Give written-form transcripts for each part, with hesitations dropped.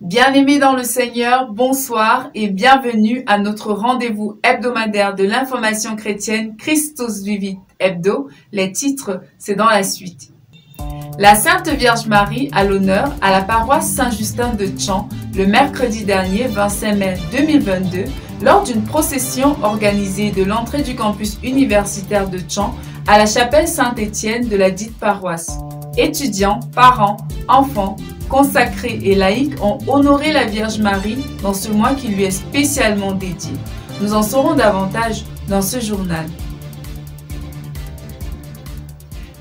Bien-aimés dans le Seigneur, bonsoir et bienvenue à notre rendez-vous hebdomadaire de l'information chrétienne Christus Vivit Hebdo. Les titres, c'est dans la suite. La Sainte Vierge Marie a l'honneur à la paroisse Saint-Justin de Tchan le mercredi dernier 25 mai 2022 lors d'une procession organisée de l'entrée du campus universitaire de Tchan à la chapelle Saint-Étienne de la dite paroisse. Étudiants, parents, enfants, consacrés et laïcs ont honoré la Vierge Marie dans ce mois qui lui est spécialement dédié. Nous en saurons davantage dans ce journal.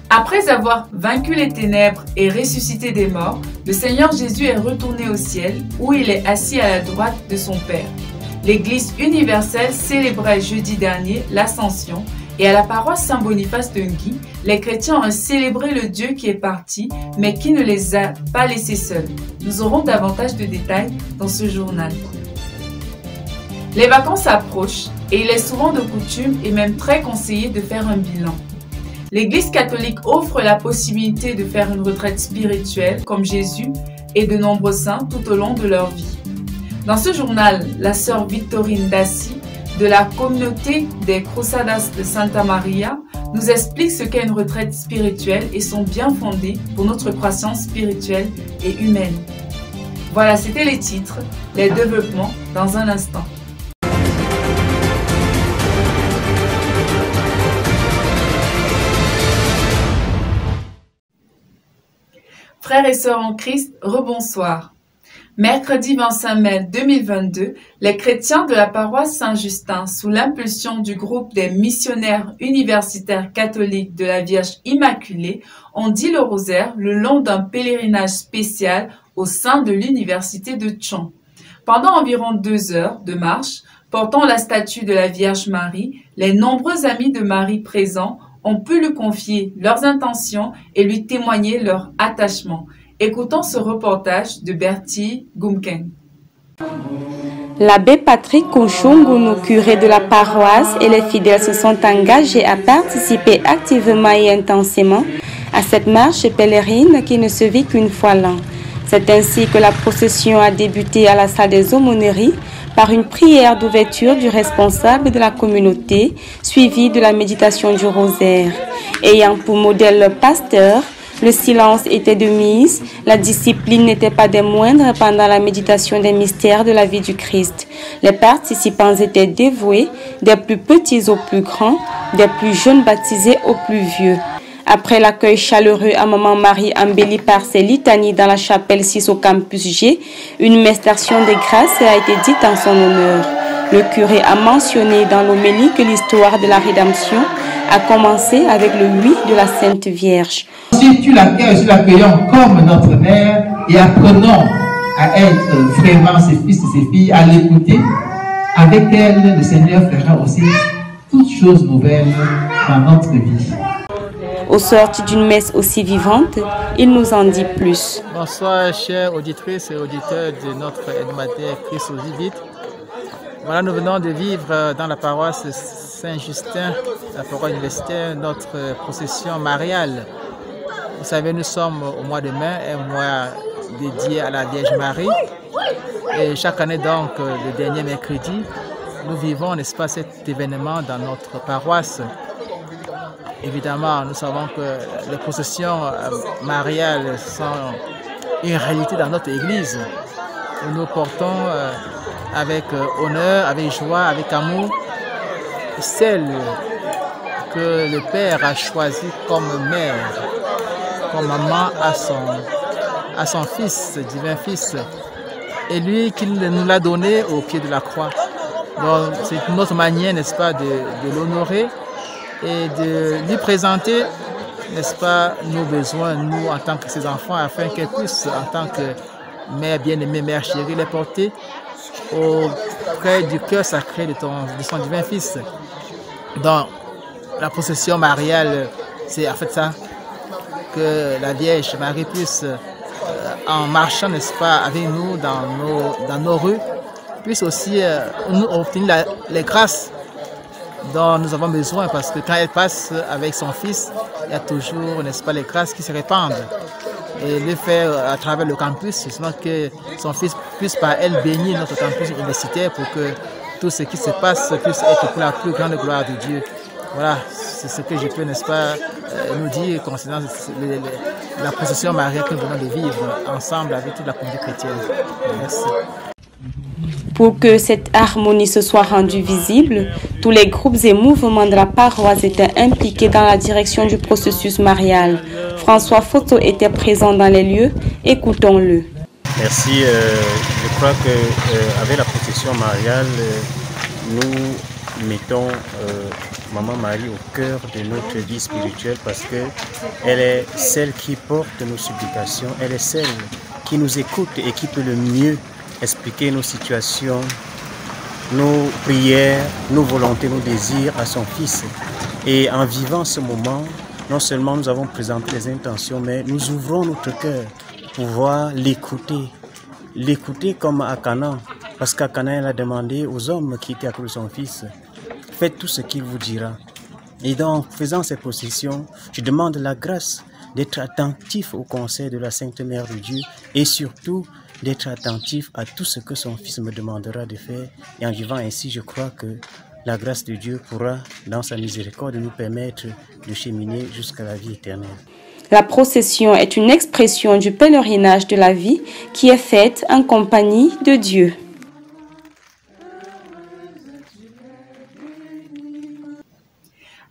Après avoir vaincu les ténèbres et ressuscité des morts, le Seigneur Jésus est retourné au ciel où il est assis à la droite de son Père. L'Église universelle célébrait jeudi dernier l'Ascension et à la paroisse Saint-Boniface de Ngui, les chrétiens ont célébré le Dieu qui est parti, mais qui ne les a pas laissés seuls. Nous aurons davantage de détails dans ce journal. Les vacances approchent et il est souvent de coutume et même très conseillé de faire un bilan. L'Église catholique offre la possibilité de faire une retraite spirituelle comme Jésus et de nombreux saints tout au long de leur vie. Dans ce journal, la sœur Victorine Dassi de la communauté des Cruzadas de Santa Maria nous explique ce qu'est une retraite spirituelle et son bien fondé pour notre croissance spirituelle et humaine. Voilà, c'était les titres, les développements dans un instant. Frères et sœurs en Christ, rebonsoir. Mercredi 25 mai 2022, les chrétiens de la paroisse Saint-Justin, sous l'impulsion du groupe des missionnaires universitaires catholiques de la Vierge Immaculée, ont dit le rosaire le long d'un pèlerinage spécial au sein de l'université de Tchan. Pendant environ 2 heures de marche, portant la statue de la Vierge Marie, les nombreux amis de Marie présents ont pu lui confier leurs intentions et lui témoigner leur attachement. Écoutons ce reportage de Bertie Gumken. L'abbé Patrick Kouchoungounu, curé de la paroisse, et les fidèles se sont engagés à participer activement et intensément à cette marche pèlerine qui ne se vit qu'une fois l'an. C'est ainsi que la procession a débuté à la salle des aumôneries par une prière d'ouverture du responsable de la communauté, suivie de la méditation du rosaire. Ayant pour modèle le pasteur, le silence était de mise, la discipline n'était pas des moindres pendant la méditation des mystères de la vie du Christ. Les participants étaient dévoués, des plus petits aux plus grands, des plus jeunes baptisés aux plus vieux. Après l'accueil chaleureux à Maman Marie embellie par ses litanies dans la chapelle 6 au campus G, une messe d'action des grâces a été dite en son honneur. Le curé a mentionné dans l'homélie que l'histoire de la rédemption a commencé avec le oui de la Sainte Vierge. Si tu l'accueillons comme notre mère et apprenons à être vraiment ses fils et ses filles, à l'écouter, avec elle, le Seigneur fera aussi toutes choses nouvelles dans notre vie. Au sorti d'une messe aussi vivante, il nous en dit plus. Bonsoir, chères auditrices et auditeurs de notre hebdomadaire Christus Vivit. Voilà, nous venons de vivre dans la paroisse Saint-Justin, la paroisse universitaire, notre procession mariale. Vous savez, nous sommes au mois de mai, un mois dédié à la Vierge Marie. Et chaque année, donc, le dernier mercredi, nous vivons, n'est-ce pas, cet événement dans notre paroisse. Évidemment, nous savons que les processions mariales sont une réalité dans notre Église. Nous portons avec honneur, avec joie, avec amour, celle que le Père a choisie comme mère, comme maman à son Fils, divin Fils, et lui qui nous l'a donné au pied de la croix. Donc c'est notre manière, n'est-ce pas, de l'honorer et de lui présenter, n'est-ce pas, nos besoins, nous en tant que ses enfants, afin qu'elle puisse, en tant que mère bien-aimée, mère chérie, les porter auprès du cœur sacré de son divin Fils. Dans la procession mariale, c'est en fait ça, que la Vierge Marie puisse, en marchant, n'est-ce pas, avec nous dans nos rues, puisse aussi nous obtenir les grâces dont nous avons besoin, parce que quand elle passe avec son Fils, il y a toujours, n'est-ce pas, les grâces qui se répandent. et le faire à travers le campus, justement que son fils puisse par elle bénir notre campus universitaire pour que tout ce qui se passe puisse être pour la plus grande gloire de Dieu. Voilà, c'est ce que je peux, n'est-ce pas, nous dire concernant la procession mariale que nous venons de vivre ensemble avec toute la communauté chrétienne. Merci. Pour que cette harmonie se soit rendue visible, tous les groupes et mouvements de la paroisse étaient impliqués dans la direction du processus marial. François Photo était présent dans les lieux. Écoutons-le. Merci. Je crois qu'avec la procession mariale, nous mettons Maman Marie au cœur de notre vie spirituelle parce qu'elle est celle qui porte nos supplications, elle est celle qui nous écoute et qui peut le mieux expliquer nos situations, nos prières, nos volontés, nos désirs à son Fils. Et en vivant ce moment, non seulement nous avons présenté les intentions, mais nous ouvrons notre cœur pour pouvoir l'écouter comme à Canaan. Parce qu'à Canaan, elle a demandé aux hommes qui étaient à côté de son Fils, faites tout ce qu'il vous dira. Et donc, faisant ces processions, je demande la grâce d'être attentif au conseil de la Sainte Mère de Dieu et surtout d'être attentif à tout ce que son Fils me demandera de faire. Et en vivant ainsi, je crois que la grâce de Dieu pourra, dans sa miséricorde, nous permettre de cheminer jusqu'à la vie éternelle. La procession est une expression du pèlerinage de la vie qui est faite en compagnie de Dieu.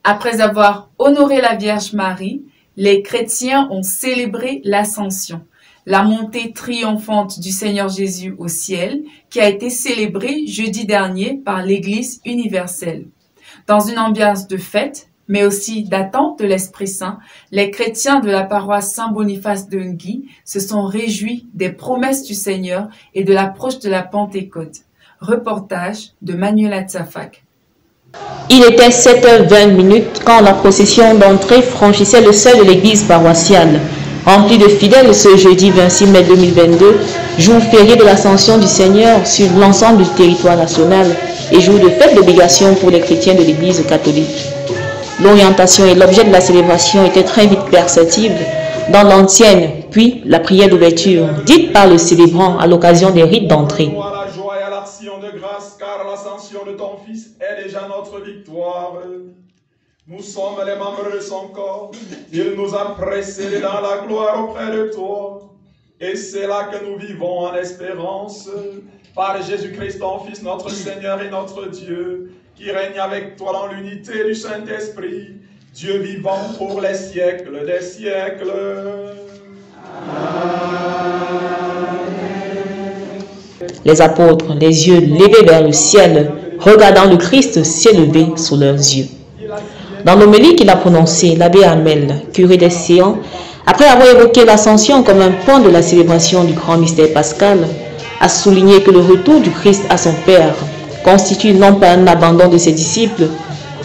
Après avoir honoré la Vierge Marie, les chrétiens ont célébré l'Ascension, la montée triomphante du Seigneur Jésus au ciel, qui a été célébrée jeudi dernier par l'Église universelle. Dans une ambiance de fête, mais aussi d'attente de l'Esprit Saint, les chrétiens de la paroisse Saint-Boniface de Ngui se sont réjouis des promesses du Seigneur et de l'approche de la Pentecôte. Reportage de Manuela Tsafak. Il était 7h20 quand la procession d'entrée franchissait le seuil de l'église paroissiale. Remplie de fidèles ce jeudi 26 mai 2022, jour férié de l'Ascension du Seigneur sur l'ensemble du territoire national et jour de fête d'obligation pour les chrétiens de l'église catholique. L'orientation et l'objet de la célébration étaient très vite perceptibles dans l'ancienne, puis la prière d'ouverture, dite par le célébrant à l'occasion des rites d'entrée. De grâce, car l'ascension de ton Fils est déjà notre victoire. Nous sommes les membres de son corps. Il nous a précédés dans la gloire auprès de toi. Et c'est là que nous vivons en espérance. Par Jésus-Christ, ton Fils, notre Seigneur et notre Dieu, qui règne avec toi dans l'unité du Saint-Esprit, Dieu vivant pour les siècles des siècles. Les apôtres, les yeux levés vers le ciel, regardant le Christ s'élever sous leurs yeux. Dans l'homélie qu'il a prononcée, l'abbé Hamel, curé des Séans, après avoir évoqué l'ascension comme un point de la célébration du grand mystère pascal, a souligné que le retour du Christ à son Père constitue non pas un abandon de ses disciples,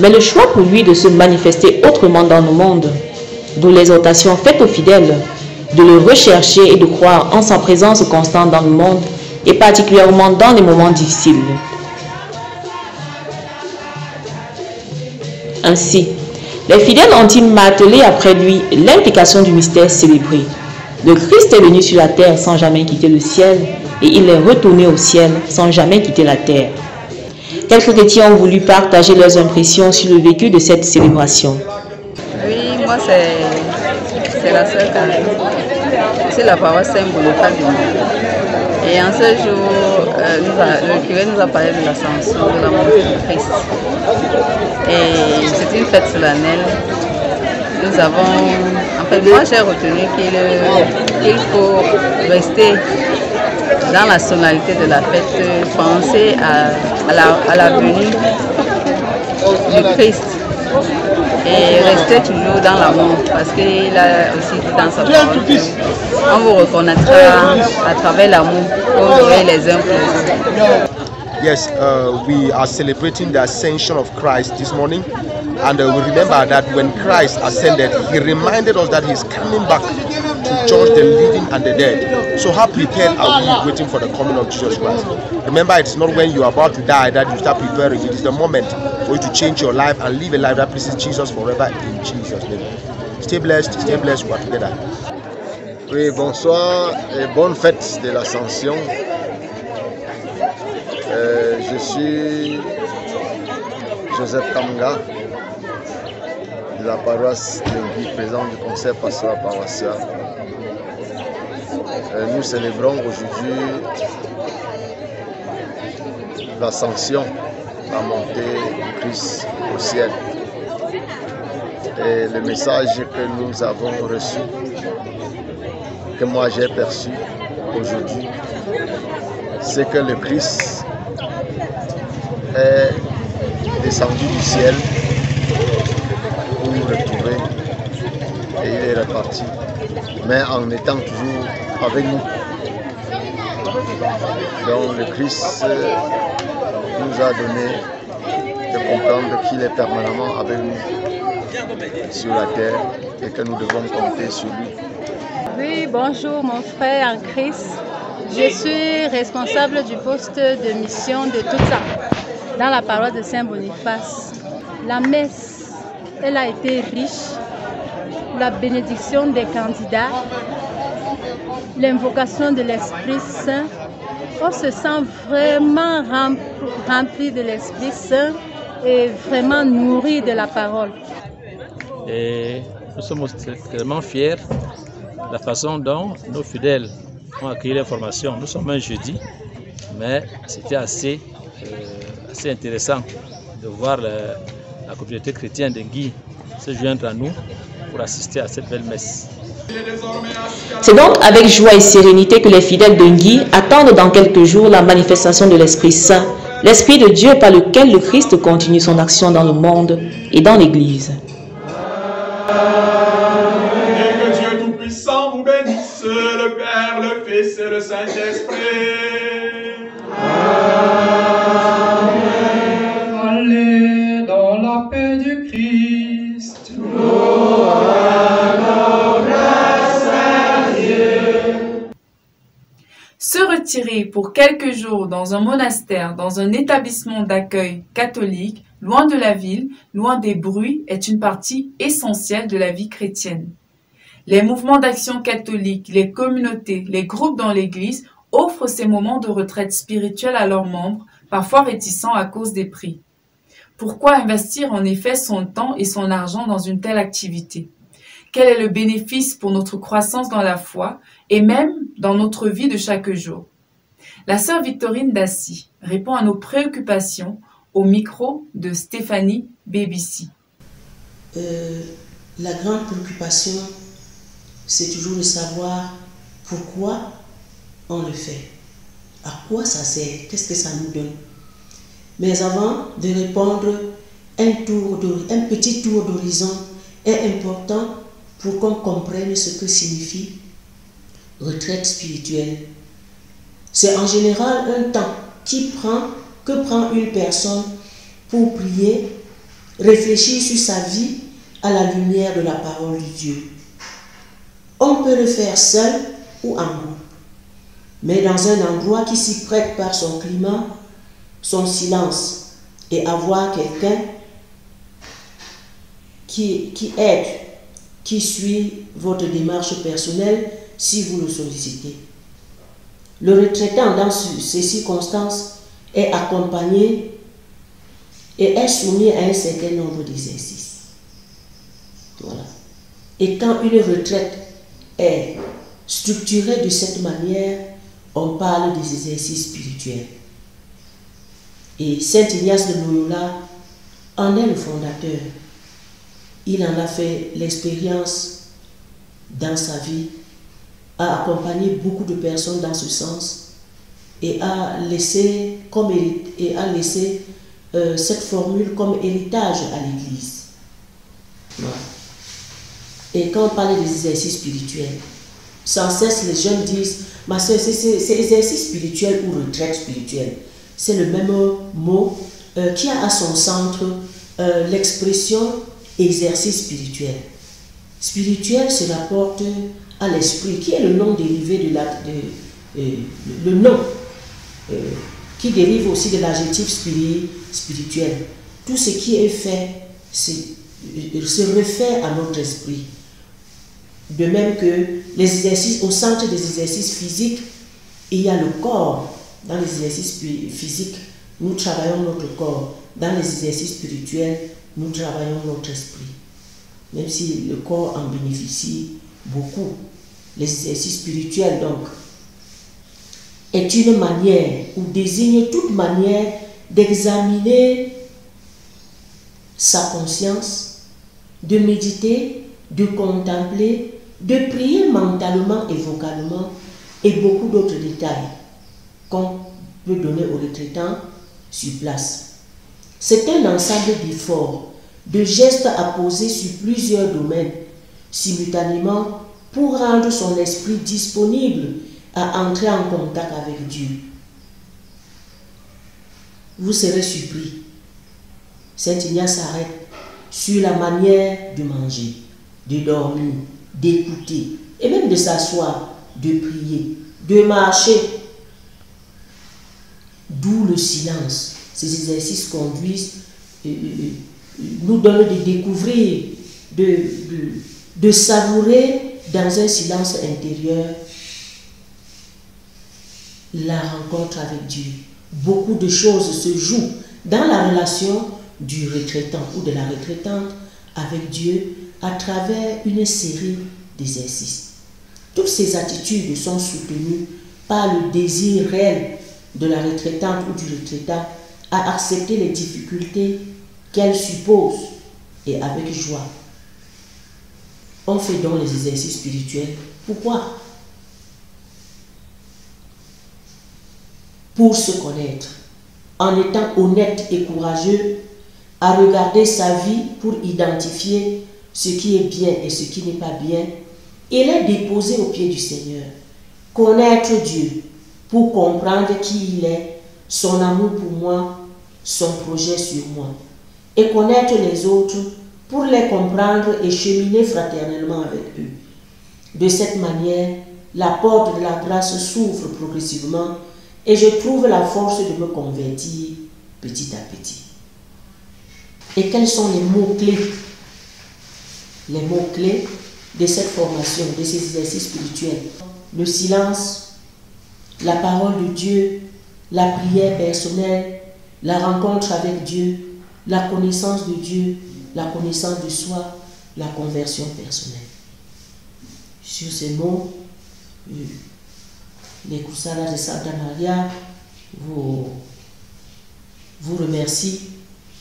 mais le choix pour lui de se manifester autrement dans le monde, d'où l'exhortation faite aux fidèles de le rechercher et de croire en sa présence constante dans le monde, et particulièrement dans les moments difficiles. Ainsi, les fidèles ont-ils martelé après lui l'implication du mystère célébré. Le Christ est venu sur la terre sans jamais quitter le ciel et il est retourné au ciel sans jamais quitter la terre. Quelques chrétiens ont voulu partager leurs impressions sur le vécu de cette célébration. Oui, moi c'est la sœur Karen. C'est la paroisse Saint-Boniface. Et en ce jour, le curé nous a parlé de l'ascension, de la montée du Christ. Et c'est une fête solennelle. Nous avons, en fait, moi j'ai retenu qu'il faut rester dans la solennité de la fête, penser à la venue du Christ. Et rester toujours dans l'amour, parce qu'il a aussi dit dans sa parole, on vous reconnaîtra à travers l'amour, vous aurez les uns pour les autres. Yes, we are celebrating the ascension of Christ this morning, and we remember that when Christ ascended, he reminded us that he's coming back to judge the living and the dead. So how prepared are we waiting for the coming of Jesus Christ? Remember, it's not when you are about to die that you start preparing. It is the moment for you to change your life and live a life that pleases Jesus forever in Jesus' name. Stay blessed, we are together. Oui, bonsoir et bonne fête de l'Ascension. Je suis Joseph Kamga de la paroisse d'Engui, président du conseil pastoral paroissial. Nous célébrons aujourd'hui l'Ascension, la montée du Christ au ciel. Et le message que nous avons reçu, que moi j'ai perçu aujourd'hui, c'est que le Christ est descendu du ciel pour nous retrouver et il est reparti, mais en étant toujours avec nous. Donc le Christ nous a donné de comprendre qu'il est permanemment avec nous sur la terre et que nous devons compter sur lui. Oui, bonjour mon frère en Christ. Je suis responsable du poste de mission de Toutsa dans la paroisse de Saint-Boniface. La messe, elle a été riche. La bénédiction des candidats, l'invocation de l'Esprit Saint. On se sent vraiment rempli de l'Esprit Saint et vraiment nourri de la parole. Et nous sommes tellement fiers de la façon dont nos fidèles ont accueilli l'information. Nous sommes un jeudi, mais c'était assez intéressant de voir la communauté chrétienne d'Engui se joindre à nous pour assister à cette belle messe. C'est donc avec joie et sérénité que les fidèles d'Engui attendent dans quelques jours la manifestation de l'Esprit Saint, l'Esprit de Dieu par lequel le Christ continue son action dans le monde et dans l'Église. Et que Dieu Tout-Puissant vous bénisse, le Père, le Fils et le Saint-Esprit. Allez dans la paix du Christ. Se retirer pour quelques jours dans un monastère, dans un établissement d'accueil catholique, loin de la ville, loin des bruits, est une partie essentielle de la vie chrétienne. Les mouvements d'action catholique, les communautés, les groupes dans l'Église offrent ces moments de retraite spirituelle à leurs membres, parfois réticents à cause des prix. Pourquoi investir en effet son temps et son argent dans une telle activité? Quel est le bénéfice pour notre croissance dans la foi et même dans notre vie de chaque jour? La sœur Victorine Dassy répond à nos préoccupations au micro de Stéphanie Bébissi. La grande préoccupation, c'est toujours de savoir pourquoi on le fait, à quoi ça sert, qu'est-ce que ça nous donne. Mais avant de répondre, un petit tour d'horizon est important pour qu'on comprenne ce que signifie retraite spirituelle. C'est en général un temps que prend une personne pour prier, réfléchir sur sa vie à la lumière de la parole de Dieu. On peut le faire seul ou en groupe, mais dans un endroit qui s'y prête par son climat, son silence, et avoir quelqu'un qui aide, qui suit votre démarche personnelle si vous le sollicitez. Le retraitant dans ces circonstances est accompagné et est soumis à un certain nombre d'exercices. Voilà. Et quand une retraite est structurée de cette manière, on parle des exercices spirituels. Et Saint Ignace de Loyola en est le fondateur. Il en a fait l'expérience dans sa vie, a accompagné beaucoup de personnes dans ce sens et a laissé cette formule comme héritage à l'Église. Voilà. Et quand on parle des exercices spirituels, sans cesse les jeunes disent « Ma soeur, c'est exercice spirituel ou retraite spirituelle ». C'est le même mot qui a à son centre l'expression exercice spirituel. Spirituel se rapporte à l'esprit, qui est le nom dérivé le nom qui dérive aussi de l'adjectif spirituel. Tout ce qui est fait se réfère à notre esprit. De même que les exercices, au centre des exercices physiques, il y a le corps. Dans les exercices physiques, nous travaillons notre corps. Dans les exercices spirituels, nous travaillons notre esprit. Même si le corps en bénéficie beaucoup. Les exercices spirituels, donc, est une manière ou désigne toute manière d'examiner sa conscience, de méditer, de contempler, de prier mentalement et vocalement et beaucoup d'autres détails qu'on peut donner aux retraitants sur place. C'est un ensemble d'efforts, de gestes à poser sur plusieurs domaines simultanément pour rendre son esprit disponible à entrer en contact avec Dieu. Vous serez surpris. Saint Ignace s'arrête sur la manière de manger, de dormir, d'écouter et même de s'asseoir, de prier, de marcher. D'où le silence. Ces exercices conduisent, nous donnent de découvrir, de savourer dans un silence intérieur la rencontre avec Dieu. Beaucoup de choses se jouent dans la relation du retraitant ou de la retraitante avec Dieu à travers une série d'exercices. Toutes ces attitudes sont soutenues par le désir réel de la retraitante ou du retraitant à accepter les difficultés qu'elle suppose et avec joie. On fait donc les exercices spirituels. Pourquoi? Pour se connaître, en étant honnête et courageux, à regarder sa vie pour identifier ce qui est bien et ce qui n'est pas bien, et les déposer aux pieds du Seigneur. Connaître Dieu pour comprendre qui il est, son amour pour moi, son projet sur moi. Et connaître les autres pour les comprendre et cheminer fraternellement avec eux. De cette manière, la porte de la grâce s'ouvre progressivement et je trouve la force de me convertir petit à petit. Et quels sont les mots-clés? Les mots-clés de cette formation, de ces exercices spirituels. Le silence, la parole de Dieu, la prière personnelle, la rencontre avec Dieu, la connaissance de Dieu, la connaissance de soi, la conversion personnelle. Sur ces mots, les Coussara de Santa Maria vous remercient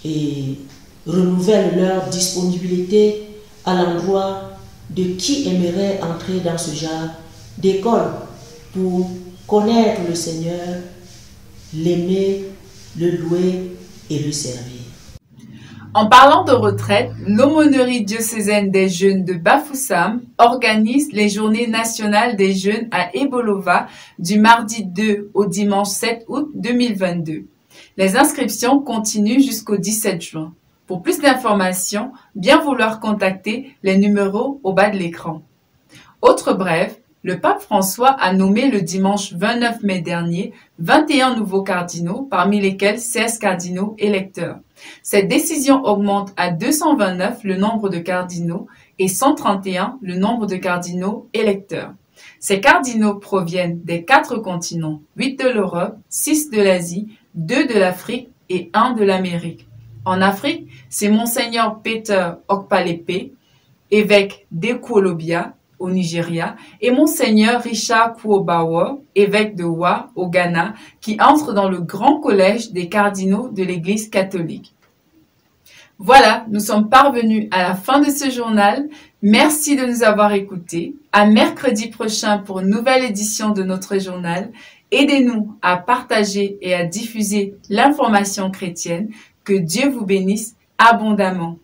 et renouvellent leur disponibilité à l'endroit de qui aimerait entrer dans ce genre d'école pour connaître le Seigneur, l'aimer, le louer et le servir. En parlant de retraite, l'aumônerie diocésaine des jeunes de Bafoussam organise les journées nationales des jeunes à Ebolova du mardi 2 au dimanche 7 août 2022. Les inscriptions continuent jusqu'au 17 juin. Pour plus d'informations, bien vouloir contacter les numéros au bas de l'écran. Autre brève, le pape François a nommé le dimanche 29 mai dernier 21 nouveaux cardinaux, parmi lesquels 16 cardinaux électeurs. Cette décision augmente à 229 le nombre de cardinaux et 131 le nombre de cardinaux électeurs. Ces cardinaux proviennent des 4 continents, 8 de l'Europe, 6 de l'Asie, 2 de l'Afrique et 1 de l'Amérique. En Afrique, c'est Monseigneur Peter Okpalepe, évêque d'Ekwolobia, au Nigeria, et Monseigneur Richard Kuobawa, évêque de Wa, au Ghana, qui entre dans le grand collège des cardinaux de l'Église catholique. Voilà, nous sommes parvenus à la fin de ce journal. Merci de nous avoir écoutés. À mercredi prochain pour une nouvelle édition de notre journal. Aidez-nous à partager et à diffuser l'information chrétienne. Que Dieu vous bénisse abondamment.